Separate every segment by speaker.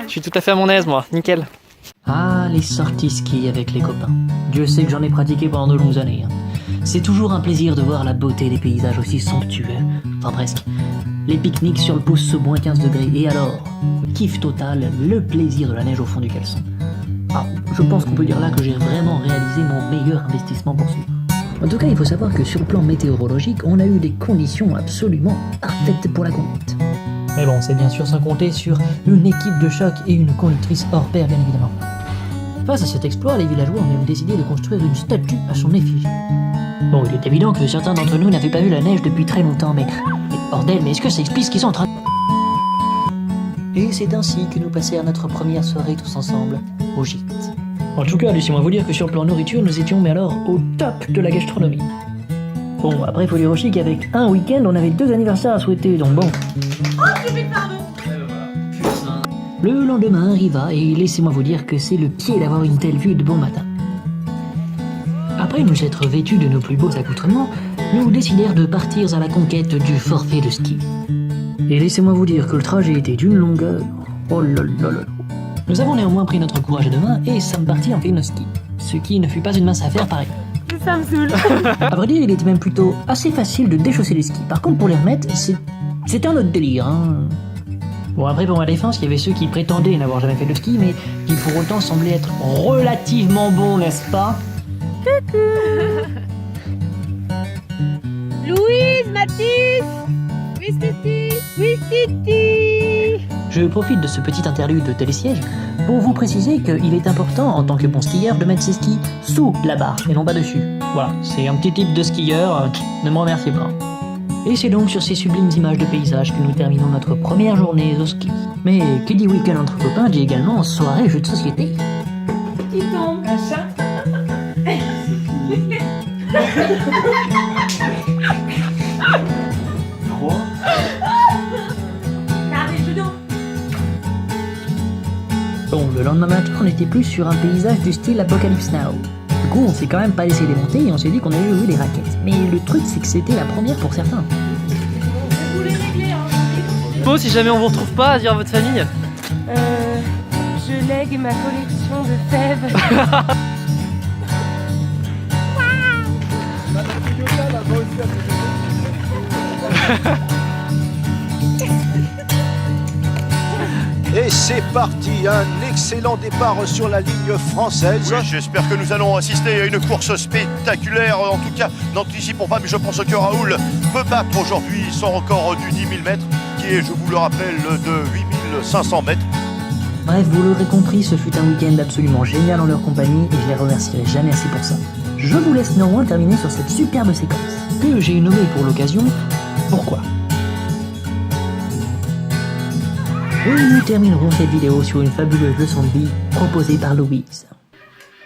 Speaker 1: Je suis tout à fait à mon aise, moi. Nickel.
Speaker 2: Ah, les sorties ski avec les copains. Dieu sait que j'en ai pratiqué pendant de longues années. C'est toujours un plaisir de voir la beauté des paysages aussi somptueux. Enfin presque. Les pique-niques sur le pouce sous moins 15 degrés. Et alors, kiff total, le plaisir de la neige au fond du caleçon. Ah, je pense qu'on peut dire là que j'ai vraiment réalisé mon meilleur investissement pour suivre. En tout cas, il faut savoir que sur le plan météorologique, on a eu des conditions absolument parfaites pour la conduite. Mais bon, c'est bien sûr sans compter sur une équipe de choc et une conductrice hors pair, bien évidemment. Face à cet exploit, les villageois ont même décidé de construire une statue à son effigie. Bon, il est évident que certains d'entre nous n'avaient pas vu la neige depuis très longtemps, mais bordel, mais est-ce que ça explique ce qu'ils sont en train de... Et c'est ainsi que nous passèrent notre première soirée tous ensemble, au gîte. En tout cas, laissez-moi vous dire que sur le plan nourriture, nous étions mais alors au top de la gastronomie. Bon, après, il faut dire aussi qu'avec un week-end, on avait 2 anniversaires à souhaiter, donc bon... Le lendemain arriva et laissez-moi vous dire que c'est le pied d'avoir une telle vue de bon matin. Après nous être vêtus de nos plus beaux accoutrements, nous décidèrent de partir à la conquête du forfait de ski. Et laissez-moi vous dire que le trajet était d'une longueur... Oh là là là. Nous avons néanmoins pris notre courage à deux mains et sommes partis en fine ski. Ce qui ne fut pas une mince affaire pareille.
Speaker 3: Ça me saoule.
Speaker 2: À vrai dire, il était même plutôt assez facile de déchausser les skis. Par contre, pour les remettre, c'était un autre délire, hein. Bon, après, pour ma défense, il y avait ceux qui prétendaient n'avoir jamais fait de ski, mais qui pour autant semblaient être relativement bons, n'est-ce pas?
Speaker 3: Louise, Mathis, Wistiti.
Speaker 2: Je profite de ce petit interlude de télésiège pour vous préciser qu'il est important, en tant que bon skieur, de mettre ses skis sous la barre et non pas dessus. Voilà, c'est un petit type de skieur, ne me remerciez pas. Et c'est donc sur ces sublimes images de paysages que nous terminons notre première journée au ski. Mais qui dit week-end entre copains dit également soirée jeux de société.
Speaker 3: Qui tombe. Un chat.
Speaker 2: Bon, le lendemain matin, on était plus sur un paysage du style Apocalypse Now. Du coup, on s'est quand même pas laissé démonter et on s'est dit qu'on allait jouer des raquettes. Mais le truc, c'est que c'était la première pour certains.
Speaker 3: Vous les réglez, hein.
Speaker 1: Bon, si jamais on vous retrouve pas, à dire à votre famille.
Speaker 3: Je lègue ma collection de fèves.
Speaker 4: Et c'est parti, un excellent départ sur la ligne française.
Speaker 5: Oui, j'espère que nous allons assister à une course spectaculaire. En tout cas, n'anticipons pas, mais je pense que Raoul peut battre aujourd'hui son record du 10 000 mètres, qui est, je vous le rappelle, de 8 500 mètres.
Speaker 2: Bref, vous l'aurez compris, ce fut un week-end absolument génial en leur compagnie et je les remercierai jamais assez pour ça. Je vous laisse néanmoins terminer sur cette superbe séquence, que j'ai nommée pour l'occasion « Pourquoi ?». Et nous terminerons cette vidéo sur une fabuleuse leçon de vie proposée par Louise.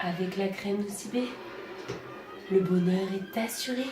Speaker 3: Avec la crème de Cibé, le bonheur est assuré.